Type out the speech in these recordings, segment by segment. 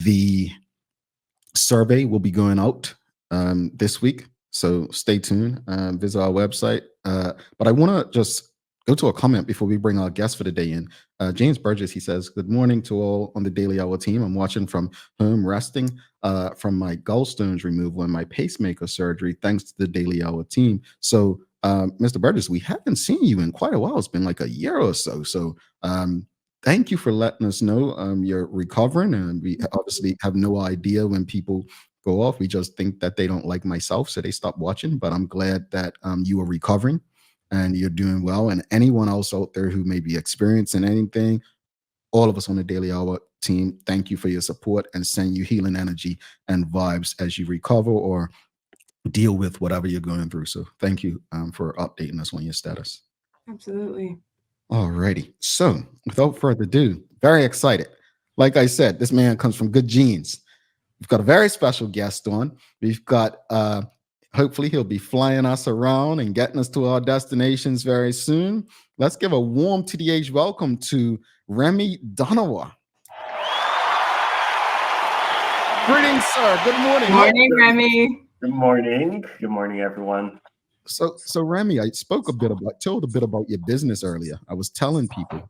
The survey will be going out this week, so stay tuned. Visit our website. But I want to just go to a comment before we bring our guest for the day in. James Burgess, he says, "Good morning to all on the Daily Hour team. I'm watching from home, resting from my gallstones removal and my pacemaker surgery, thanks to the Daily Hour team." So, Mr. Burgess, we haven't seen you in quite a while. It's been like a year or so. So, thank you for letting us know you're recovering. And we obviously have no idea when people go off. We just think that they don't like myself, so they stop watching. But I'm glad that you are recovering and you're doing well. And anyone else out there who may be experiencing anything, all of us on the Daily Hour team, thank you for your support and send you healing energy and vibes as you recover or deal with whatever you're going through. So thank you for updating us on your status. Absolutely. Alrighty. So without further ado, very excited. Like I said, this man comes from good genes. We've got a very special guest on. We've got hopefully he'll be flying us around and getting us to our destinations very soon. Let's give a warm TDH welcome to Remy Donawa. Greetings, sir. Good morning. Morning, Remy. Good morning. Good morning, everyone. So Remy, I told a bit about your business earlier. I was telling people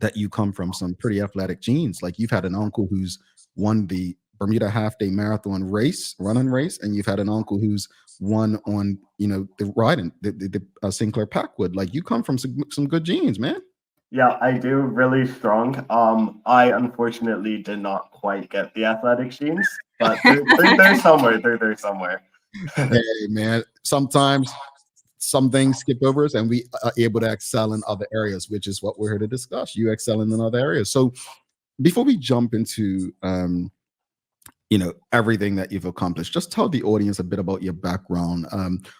that you come from some pretty athletic genes. Like you've had an uncle who's won the Bermuda half day marathon running race, and you've had an uncle who's won on the riding the Sinclair Packwood. Like you come from some good genes, man. Yeah, I do really strong. I unfortunately did not quite get the athletic genes, but they're there somewhere. They're there somewhere. Hey, man. Sometimes some things skip over us, and we are able to excel in other areas, which is what we're here to discuss. You excelling in other areas. So before we jump into everything that you've accomplished, just tell the audience a bit about your background.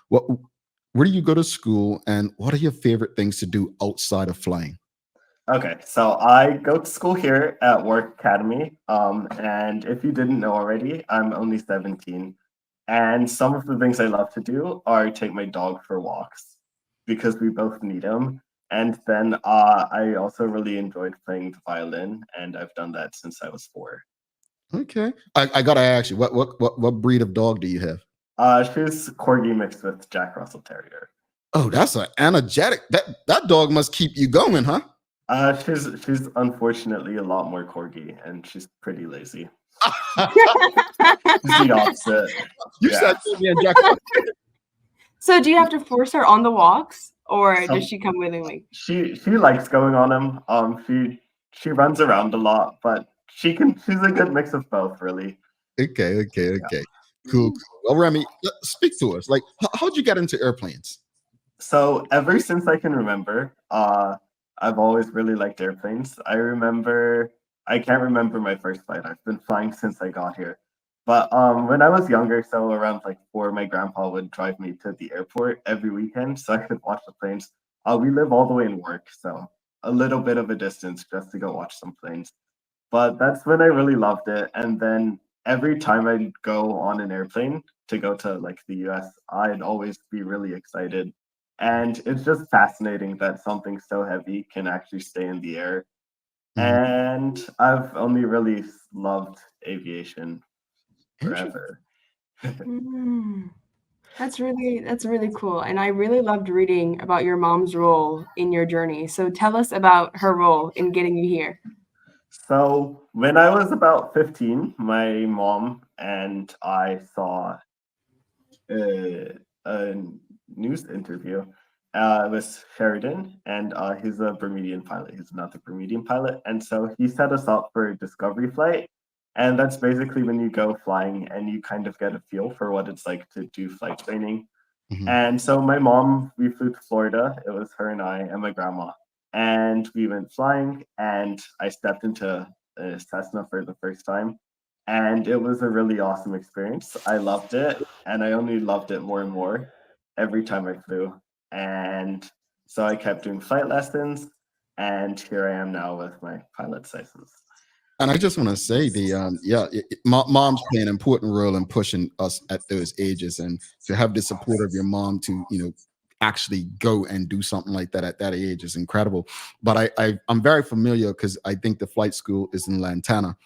Where do you go to school, and what are your favorite things to do outside of flying? Okay, so I go to school here at Work Academy. And if you didn't know already, I'm only 17. And some of the things I love to do are take my dog for walks because we both need him. And then I also really enjoyed playing the violin, and I've done that since I was 4. Okay, I gotta ask you, what breed of dog do you have? She's corgi mixed with Jack Russell Terrier. Oh, that's an energetic. That dog must keep you going, huh? She's unfortunately a lot more corgi, and she's pretty lazy. She's the opposite. You said Jack. So do you have to force her on the walks, or does she come willingly? She likes going on them. She runs around a lot, but she's a good mix of both, really. Okay. Cool. Well, Remy, speak to us. Like, how'd you get into airplanes? So ever since I can remember, I've always really liked airplanes. I can't remember my first flight. I've been flying since I got here. But when I was younger, so around like 4, my grandpa would drive me to the airport every weekend so I could watch the planes. We live all the way in Work, so a little bit of a distance just to go watch some planes. But that's when I really loved it. And then every time I'd go on an airplane to go to like the US, I'd always be really excited. And it's just fascinating that something so heavy can actually stay in the air. And I've only really loved aviation forever. That's really cool. And I really loved reading about your mom's role in your journey. So tell us about her role in getting you here. So when I was about 15, my mom and I saw a news interview with Sheridan, and he's a Bermudian pilot. He's another Bermudian pilot. And so he set us up for a discovery flight. And that's basically when you go flying and you kind of get a feel for what it's like to do flight training. And so my mom, we flew to Florida. It was her and I and my grandma. And we went flying, and I stepped into a Cessna for the first time. And it was a really awesome experience. I loved it, and I only loved it more and more every time I flew. And so I kept doing flight lessons, and here I am now with my pilot's license. And I just want to say mom's playing an important role in pushing us at those ages, and to have the support of your mom to actually go and do something like that at that age is incredible. But I'm very familiar because I think the flight school is in Lantana,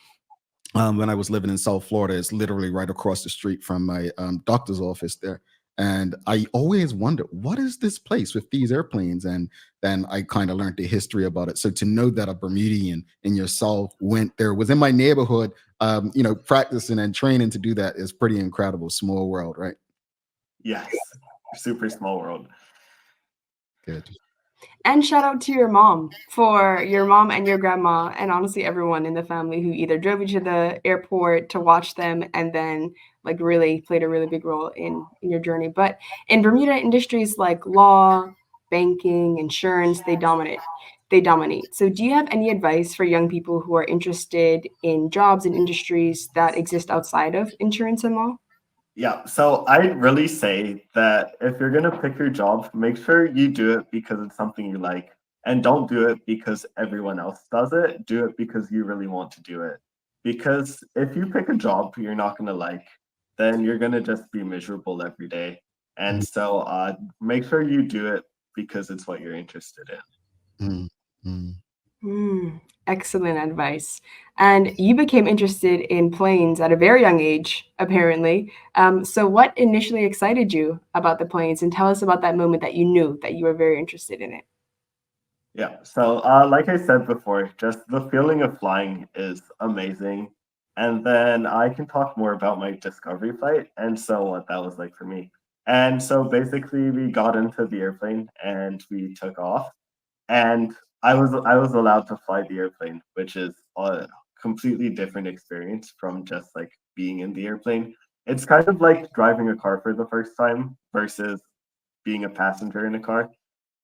when I was living in South Florida. It's literally right across the street from my doctor's office there. And I always wonder, what is this place with these airplanes? And then I kind of learned the history about it. So to know that a Bermudian in yourself went there, was in my neighborhood, practicing and training to do that is pretty incredible. Small world, right? Yes, super small world. Good. And shout out to your mom, for your mom and your grandma, and honestly everyone in the family who either drove you to the airport to watch them and then like really played a really big role in your journey. But in Bermuda, industries like law, banking, insurance, they dominate. So do you have any advice for young people who are interested in jobs and industries that exist outside of insurance and law? Yeah, so I really say that if you're gonna pick your job, make sure you do it because it's something you like, and don't do it because everyone else does it. Do it because you really want to do it. Because if you pick a job you're not gonna like, then you're gonna just be miserable every day. And so make sure you do it because it's what you're interested in. Mm, mm. Excellent advice. And you became interested in planes at a very young age, apparently. So, what initially excited you about the planes? And tell us about that moment that you knew that you were very interested in it. Yeah. So, like I said before, just the feeling of flying is amazing. And then I can talk more about my discovery flight and so what that was like for me. And so basically, we got into the airplane and we took off. And I was allowed to fly the airplane, which is a completely different experience from just like being in the airplane. It's kind of like driving a car for the first time versus being a passenger in a car.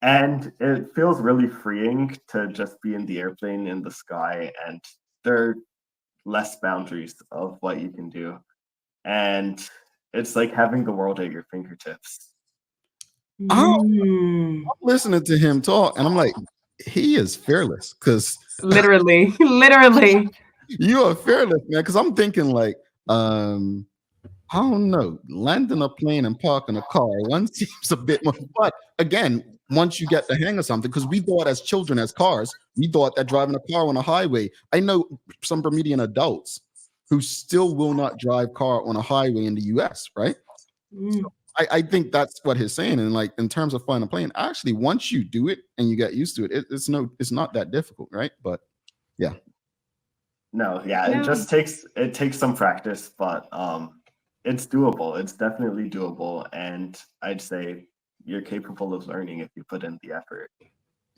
And it feels really freeing to just be in the airplane in the sky, and there are less boundaries of what you can do. And it's like having the world at your fingertips. I'm Mm. listening to him talk, and I'm like, he is fearless because Literally, literally. you are fearless, man. Because I'm thinking like, um, I don't know, landing a plane and parking a car. One seems a bit more, but again, once you get the hang of something, because we thought as children, as cars, we thought that driving a car on a highway. I know some Bermudian adults who still will not drive car on a highway in the US, right? Mm. I think that's what he's saying. And like in terms of flying a plane, actually, once you do it and you get used to it, it's not that difficult, right? But yeah, No, yeah, it No, just takes some practice, but it's doable. It's definitely doable, and I'd say you're capable of learning if you put in the effort.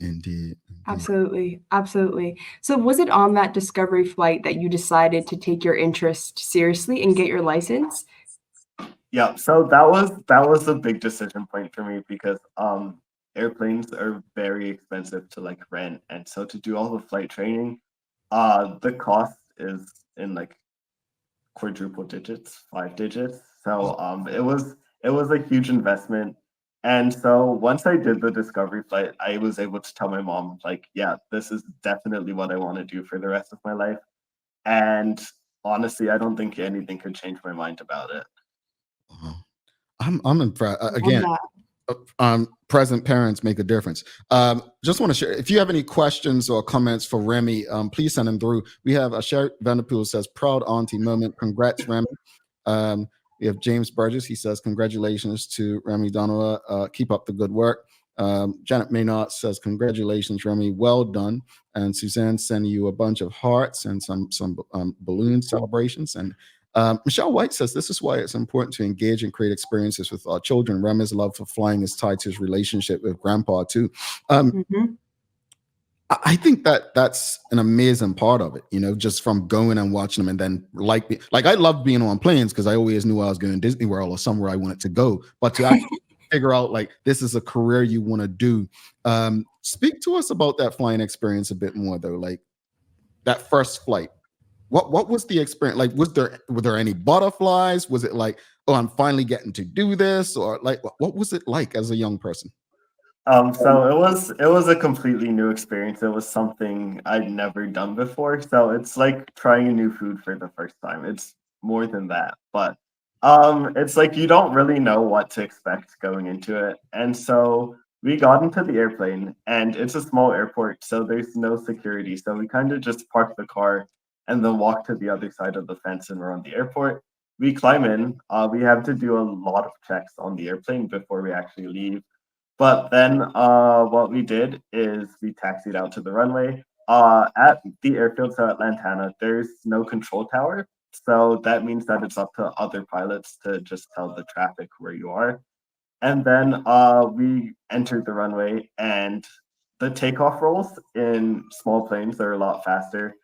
indeed, indeed. absolutely, absolutely. So, was it on that discovery flight that you decided to take your interest seriously and get your license? Yeah, so that was a big decision point for me because airplanes are very expensive to like rent, and so to do all the flight training, the cost is in like quadruple digits, 5 digits. So it was a huge investment. And so once I did the discovery flight, I was able to tell my mom, like, yeah, this is definitely what I want to do for the rest of my life. And honestly, I don't think anything could change my mind about it. Wow. I'm impressed. Love Again, that. present parents make a difference. Just want to share, if you have any questions or comments for Remy, please send them through. We have a Sherry Vanderpool says, proud auntie moment. Congrats, Remy. We have James Burgess. He says, congratulations to Remy Donowa. Keep up the good work. Janet Maynard says, congratulations, Remy. Well done. And Suzanne sending you a bunch of hearts and some balloon celebrations. And Michelle White says this is why it's important to engage and create experiences with our children. Remy's love for flying is tied to his relationship with grandpa too. Um, Hmm. I think that that's an amazing part of it, just from going and watching them and then like I love being on planes because I always knew I was going to Disney World or somewhere I wanted to go. But to actually figure out like this is a career you want to do. Speak to us about that flying experience a bit more though, like that first flight. What was the experience like? Were there any butterflies? Was it like, oh, I'm finally getting to do this, or like what was it like as a young person? So it was a completely new experience. It was something I'd never done before. So it's like trying a new food for the first time. It's more than that, but it's like you don't really know what to expect going into it. And so we got into the airplane, and it's a small airport, so there's no security. So we kind of just parked the car and then walk to the other side of the fence and around the airport. We climb in. We have to do a lot of checks on the airplane before we actually leave. But then what we did is we taxied out to the runway. At the airfield, so at Lantana, there's no control tower. So that means that it's up to other pilots to just tell the traffic where you are. And then we entered the runway, and the takeoff rolls in small planes are a lot faster.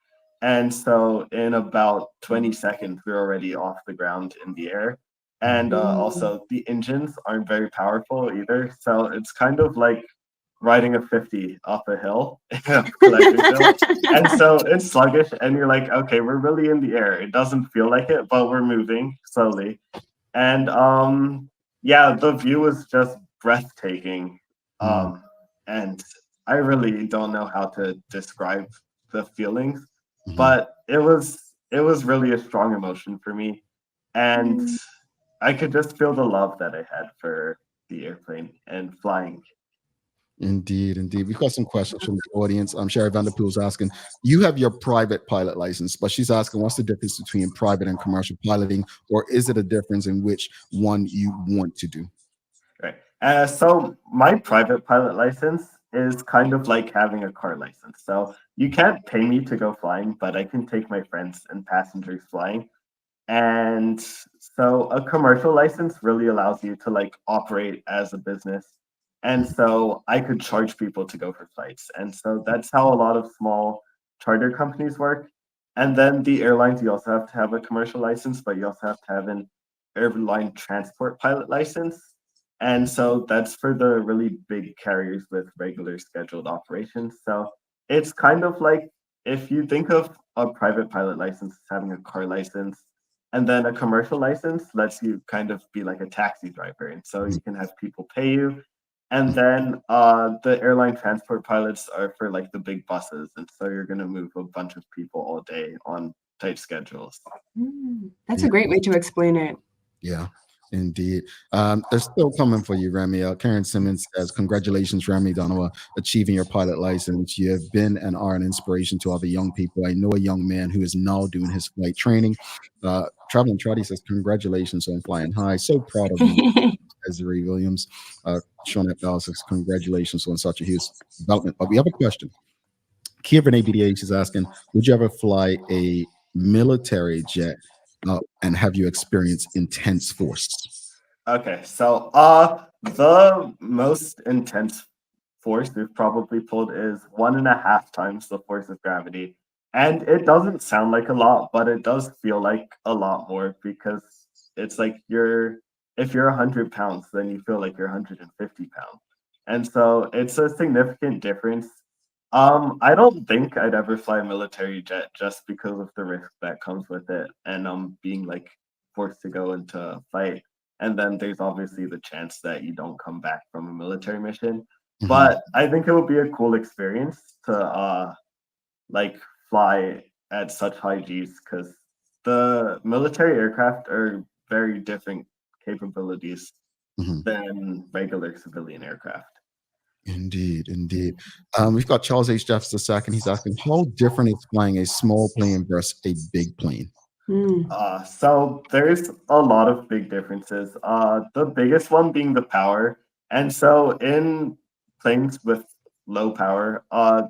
And so in about 20 seconds, we're already off the ground in the air. And Mm. also, the engines aren't very powerful either. So it's kind of like riding a 50 up a hill, collector's hill. And so it's sluggish, and you're like, okay, we're really in the air. It doesn't feel like it, but we're moving slowly. And yeah, the view was just breathtaking. Mm, And I really don't know how to describe the feelings, mhm. but it was really a strong emotion for me. And Mm. I could just feel the love that I had for the airplane and flying. Indeed, indeed. We've got some questions from the audience. Sherry Vanderpool's asking, you have your private pilot license, but she's asking, what's the difference between private and commercial piloting, or is it a difference in which one you want to do? Right. So my private pilot license is kind of like having a car license. So you can't pay me to go flying, but I can take my friends and passengers flying. And so a commercial license really allows you to like operate as a business. And so I could charge people to go for flights. And so that's how a lot of small charter companies work. And then the airlines, you also have to have a commercial license, but you also have to have an airline transport pilot license. And so that's for the really big carriers with regular scheduled operations. So it's kind of like if you think of a private pilot license as having a car license, and then a commercial license lets you kind of be like a taxi driver. And so you can have people pay you. And then the airline transport pilots are for like the big buses. And so you're going to move a bunch of people all day on tight schedules. Mm. That's Yeah. a great way to explain it. Yeah, indeed. They're still coming for you, Remy. Karen Simmons says, congratulations, Remy Donowa, achieving your pilot license. You have been and are an inspiration to other young people. I know a young man who is now doing his flight training. Traveling Trotty says, congratulations on flying high. So proud of you, Desiree Williams. Sean Dallas says, congratulations on such a huge development. But we have a question. Kieran ABDH is asking, would you ever fly a military jet and have you experienced intense force? Okay, so the most intense force we've probably pulled is 1.5 times the force of gravity. And it doesn't sound like a lot, but it does feel like a lot more because it's like if you're 100 pounds, then you feel like you're 150 pounds. And so it's a significant difference. I don't think I'd ever fly a military jet just because of the risk that comes with it and being like forced to go into a fight. And then there's obviously the chance that you don't come back from a military mission. Mhm, But I think it would be a cool experience to like fly at such high G's because the military aircraft are very different capabilities mhm. than regular civilian aircraft. Indeed, indeed. We've got Charles H. Jeffs II. He's asking, how different is flying a small plane versus a big plane? Mm. So there's a lot of big differences. The biggest one being the power. And so in planes with low power,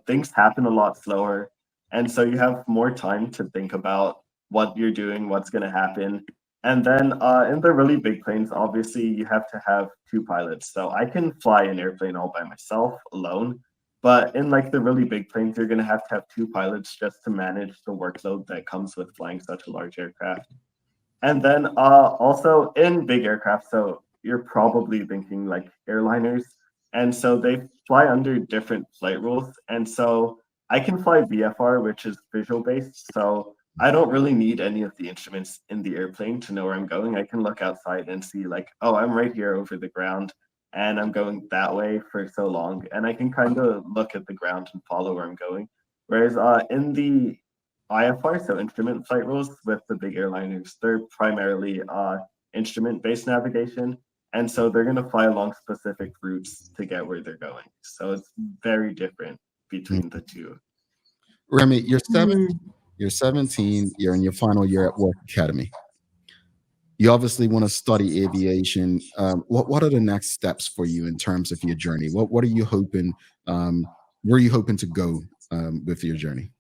things happen a lot slower. And so you have more time to think about what you're doing, what's going to happen. And then in the really big planes, obviously you have to have two pilots. So I can fly an airplane all by myself alone, but in like the really big planes, you're going to have two pilots just to manage the workload that comes with flying such a large aircraft. And then also in big aircraft, so you're probably thinking like airliners. And so they fly under different flight rules. And so I can fly VFR, which is visual based. So I don't really need any of the instruments in the airplane to know where I'm going. I can look outside and see, like, oh, I'm right here over the ground and I'm going that way for so long. And I can kind of look at the ground and follow where I'm going. Whereas in the IFR, so instrument flight rules with the big airliners, they're primarily instrument-based navigation, and so they're going to fly along specific routes to get where they're going. So it's very different between the two. Remy, you're seven. Mm. You're 17. You're in your final year at work academy. You obviously want to study aviation. What are the next steps for you in terms of your journey? What are you hoping? Um, where are you hoping to go with your journey?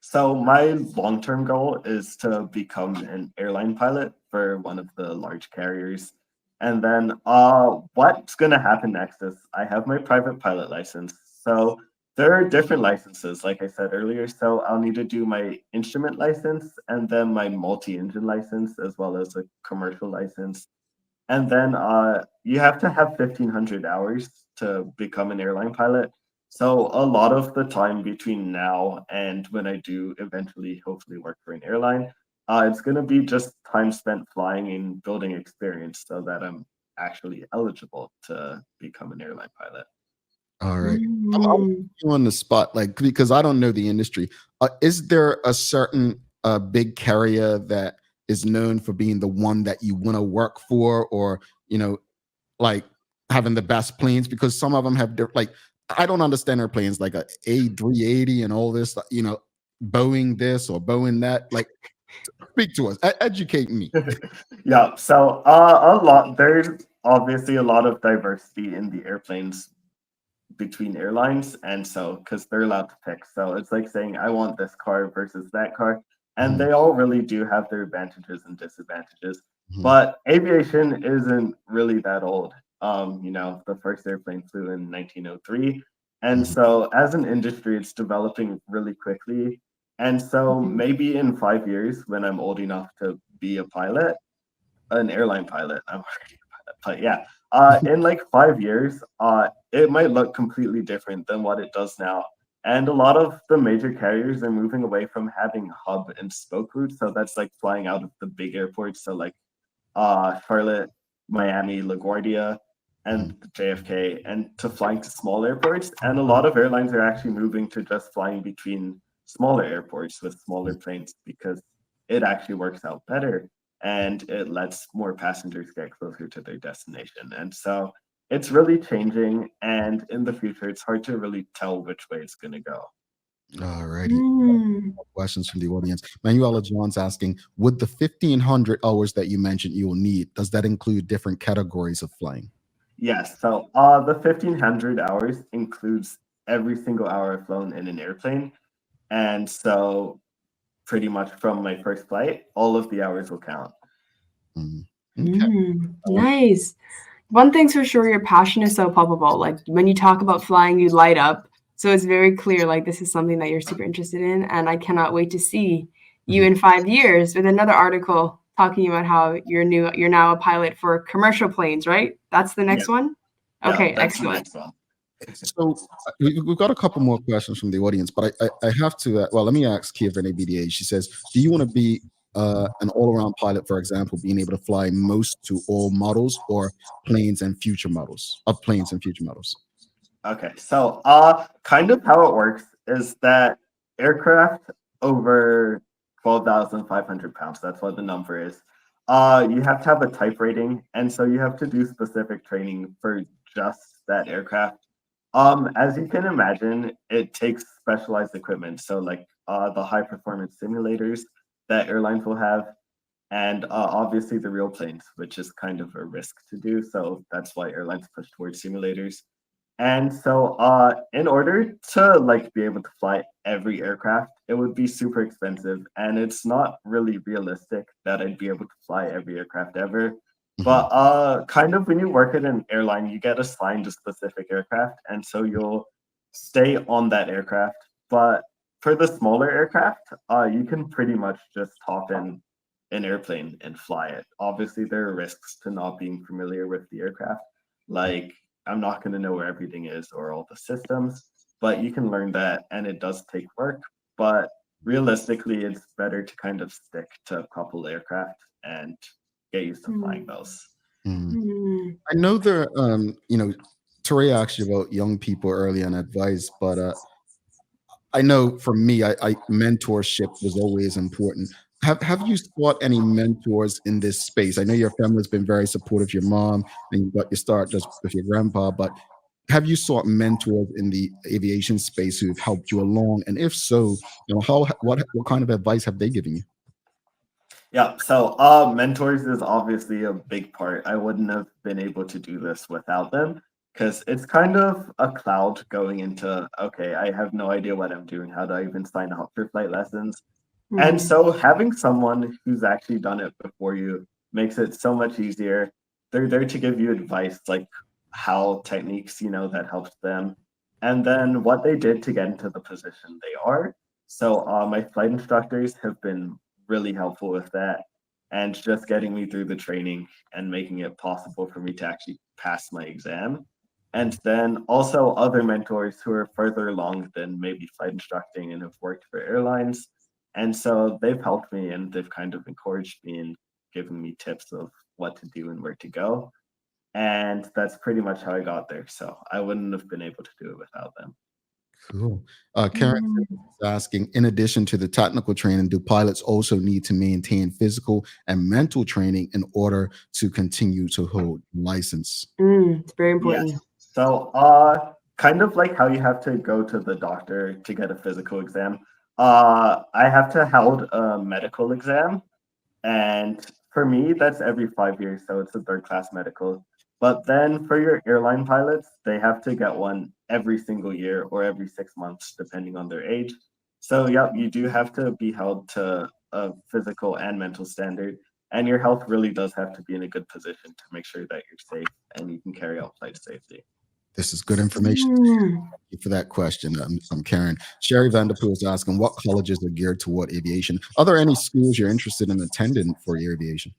So my long-term goal is to become an airline pilot for one of the large carriers. And then what's gonna happen next is I have my private pilot license. So there are different licenses, like I said earlier. So I'll need to do my instrument license and then my multi-engine license as well as a commercial license. And then you have to have 1,500 hours to become an airline pilot. So a lot of the time between now and when I do eventually hopefully work for an airline, it's going to be just time spent flying and building experience so that I'm actually eligible to become an airline pilot. All right. I'm Mm. you on the spot, like because I don't know the industry. Is there a certain big carrier that is known for being the one that you want to work for, or you know, like having the best planes? Because some of them have like I don't understand airplanes like a A380 and all this. Boeing this or Boeing that. Like, speak to us, educate me. Yeah, so there's obviously a lot of diversity in the airplanes between airlines, and so because they're allowed to pick, so it's like saying I want this car versus that car, and Mhm, they all really do have their advantages and disadvantages. mhm, But aviation isn't really that old. The first airplane flew in 1903, and mhm. so as an industry it's developing really quickly, and so Mhm. maybe in 5 years when I'm old enough to be a pilot, an airline pilot. I'm already a pilot, but yeah, in like 5 years, it might look completely different than what it does now. And a lot of the major carriers are moving away from having hub and spoke routes. So that's like flying out of the big airports. So like Charlotte, Miami, LaGuardia, and Mhm. JFK, and to flying to small airports. And a lot of airlines are actually moving to just flying between smaller airports with smaller planes because it actually works out better and it lets more passengers get closer to their destination. And so it's really changing. And in the future, it's hard to really tell which way it's going to go. All righty. Mm. Questions from the audience. Manuela John's asking, would the 1,500 hours that you mentioned you will need, does that include different categories of flying? Yes. So the 1,500 hours includes every single hour I've flown in an airplane. And so pretty much from my first flight, all of the hours will count. Mm. Okay. Mm. Um, Nice. One thing's for sure, your passion is so palpable. Like when you talk about flying, you light up. So it's very clear, like this is something that you're super interested in. And I cannot wait to see you mhm, in 5 years with another article talking about how you're now a pilot for commercial planes, right? That's the Yeah. next one? Yeah. Okay, That's the excellent. next one. So we've got a couple more questions from the audience, but I have to, well, let me ask Kievan ABDA. She says, do you want to be an all-around pilot, for example, being able to fly most to all models or planes and future models of planes and future models? Okay, so kind of how it works is that aircraft over 12,500 pounds, that's what the number is. You have to have a type rating, and so you have to do specific training for just that aircraft. As you can imagine, it takes specialized equipment. So like the high performance simulators that airlines will have, and obviously the real planes, which is kind of a risk to do. So that's why airlines push towards simulators. And so, in order to like be able to fly every aircraft, it would be super expensive, and it's not really realistic that I'd be able to fly every aircraft ever. Mhm, But kind of when you work at an airline, you get assigned a specific aircraft, and so you'll stay on that aircraft. But for the smaller aircraft, you can pretty much just hop in an airplane and fly it. Obviously, there are risks to not being familiar with the aircraft, like I'm not going to know where everything is or all the systems, but you can learn that and it does take work. But realistically, it's better to kind of stick to a couple aircraft and get used to flying Mm. those. mhm. Mm. I know there, Tori asked you about young people early on advice, but I know for me, I mentorship was always important. Have you sought any mentors in this space? I know your family's been very supportive, your mom, and you got your start just with your grandpa, but have you sought mentors in the aviation space who've helped you along? And if so, what kind of advice have they given you? Yeah, so mentors is obviously a big part. I wouldn't have been able to do this without them because it's kind of a cloud going into, okay, I have no idea what I'm doing. How do I even sign up for flight lessons? And Mhm. so having someone who's actually done it before you makes it so much easier. They're there to give you advice, like how techniques, that helps them. And then what they did to get into the position they are. So my flight instructors have been really helpful with that and just getting me through the training and making it possible for me to actually pass my exam. And then also other mentors who are further along than maybe flight instructing and have worked for airlines, and so they've helped me and they've kind of encouraged me and given me tips of what to do and where to go. And that's pretty much how I got there. So I wouldn't have been able to do it without them. Cool. Karen Mm. is asking, in addition to the technical training, do pilots also need to maintain physical and mental training in order to continue to hold license? It's very Yes. important. So kind of like how you have to go to the doctor to get a physical exam. I have to hold a medical exam. And for me, that's every 5 years, so it's a third class medical. But then for your airline pilots, they have to get one every single year or every 6 months, depending on their age. So, yep, you do have to be held to a physical and mental standard. And your health really does have to be in a good position to make sure that you're safe and you can carry out flight safely. This is good information. Mm. Thank you for that question. I'm Karen. Sherry Vanderpool is asking, what colleges are geared toward aviation? Are there any schools you're interested in attending for aviation?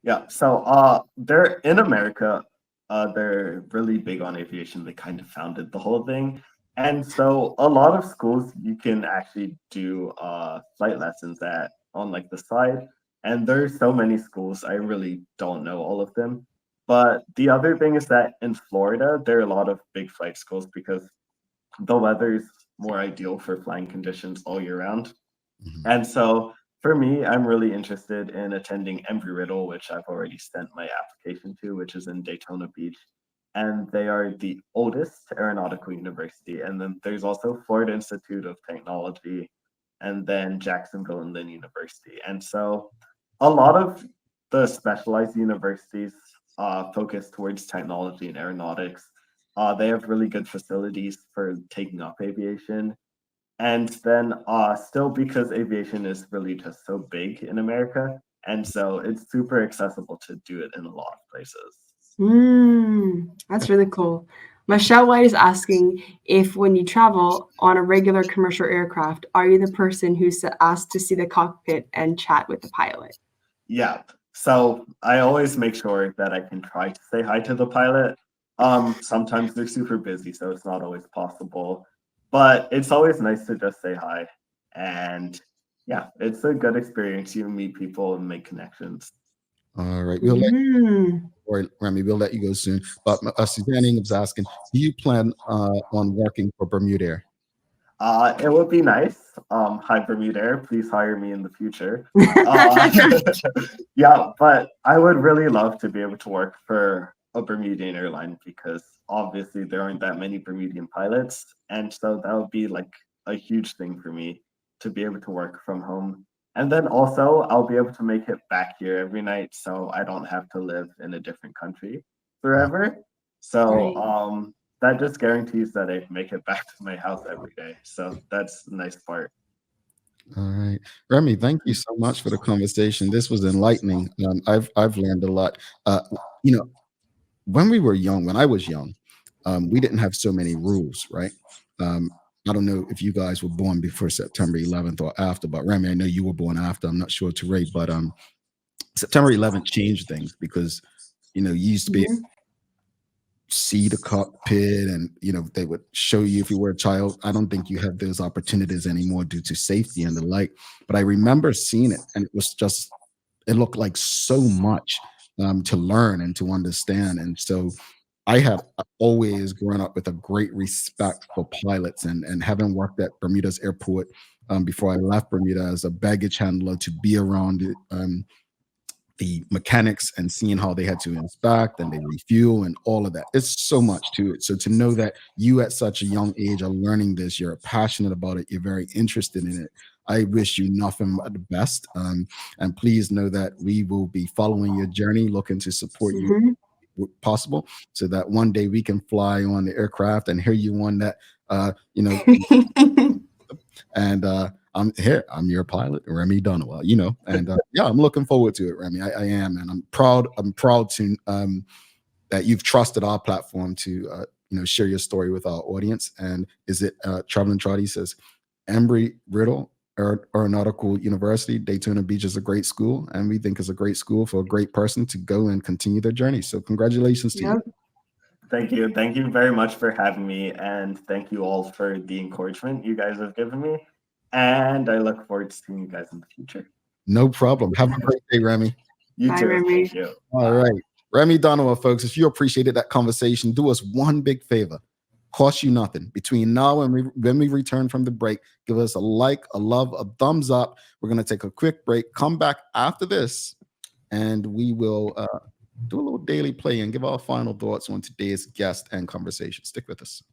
Yeah, so they're in America. They're really big on aviation. They kind of founded the whole thing, and so a lot of schools you can actually do flight lessons at on like the side. And there's so many schools. I really don't know all of them. But the other thing is that in Florida, there are a lot of big flight schools because the weather's more ideal for flying conditions all year round. Mhm. And so for me, I'm really interested in attending Embry-Riddle, which I've already sent my application to, which is in Daytona Beach. And they are the oldest aeronautical university. And then there's also Florida Institute of Technology, and then Jacksonville and Lynn University. And so a lot of the specialized universities focus towards technology and aeronautics. They have really good facilities for taking up aviation, and then still because aviation is really just so big in America, and so it's super accessible to do it in a lot of places. That's really cool. Michelle White is asking if, when you travel on a regular commercial aircraft, are you the person who's asked to see the cockpit and chat with the pilot? Yeah. So I always make sure that I can try to say hi to the pilot. Sometimes they're super busy, so it's not always possible. But it's always nice to just say hi. And yeah, it's a good experience. You meet people and make connections. All right. Mm. Remy, we'll let you go soon. But Suzanne Ingham's asking, do you plan on working for Bermuda Air? It would be nice. Hi, Bermuda Air, please hire me in the future. Uh, yeah, but I would really love to be able to work for a Bermudian airline because obviously there aren't that many Bermudian pilots. And so that would be like a huge thing for me to be able to work from home. And then also, I'll be able to make it back here every night so I don't have to live in a different country forever. So, Right. that just guarantees that I make it back to my house every day. So that's the nice part. All right, Remy, thank you so much for the conversation. This was enlightening. I've learned a lot. You know, when we were young, when I was young, we didn't have so many rules, right? Um, I don't know if you guys were born before September 11th or after, but Remy, I know you were born after. I'm not sure, Teray, but September 11th changed things because you used to be Mhm. see the cockpit and they would show you if you were a child. I don't think you have those opportunities anymore due to safety and the like, but I remember seeing it and it looked like so much to learn and to understand. And so I have always grown up with a great respect for pilots, and having worked at Bermuda's airport before I left Bermuda as a baggage handler, to be around the mechanics and seeing how they had to inspect and they refuel and all of that. It's so much to it. So to know that you at such a young age are learning this, you're passionate about it, you're very interested in it. I wish you nothing but the best. And please know that we will be following your journey, looking to support you Mhm. possible, so that one day we can fly on the aircraft and hear you on that, and I'm here. I'm your pilot, Remy Dunaway. And yeah, I'm looking forward to it, Remy. I am, and I'm proud. I'm proud to that you've trusted our platform to share your story with our audience. And is it Traveling Trotty says, Embry Riddle Aeronautical University, Daytona Beach is a great school, and we think it's a great school for a great person to go and continue their journey. So congratulations to you. Yep. Thank you. Thank you very much for having me. And thank you all for the encouragement you guys have given me. And I look forward to seeing you guys in the future. No problem. Have a great day, Remy. You Bye, too. Remy. Thank you. All right. Remy Donovan, folks, if you appreciated that conversation, do us one big favor. Cost you nothing. Between now and when we return from the break, give us a like, a love, a thumbs up. We're going to take a quick break. Come back after this, and we will do a little daily play and give our final thoughts on today's guest and conversation. Stick with us.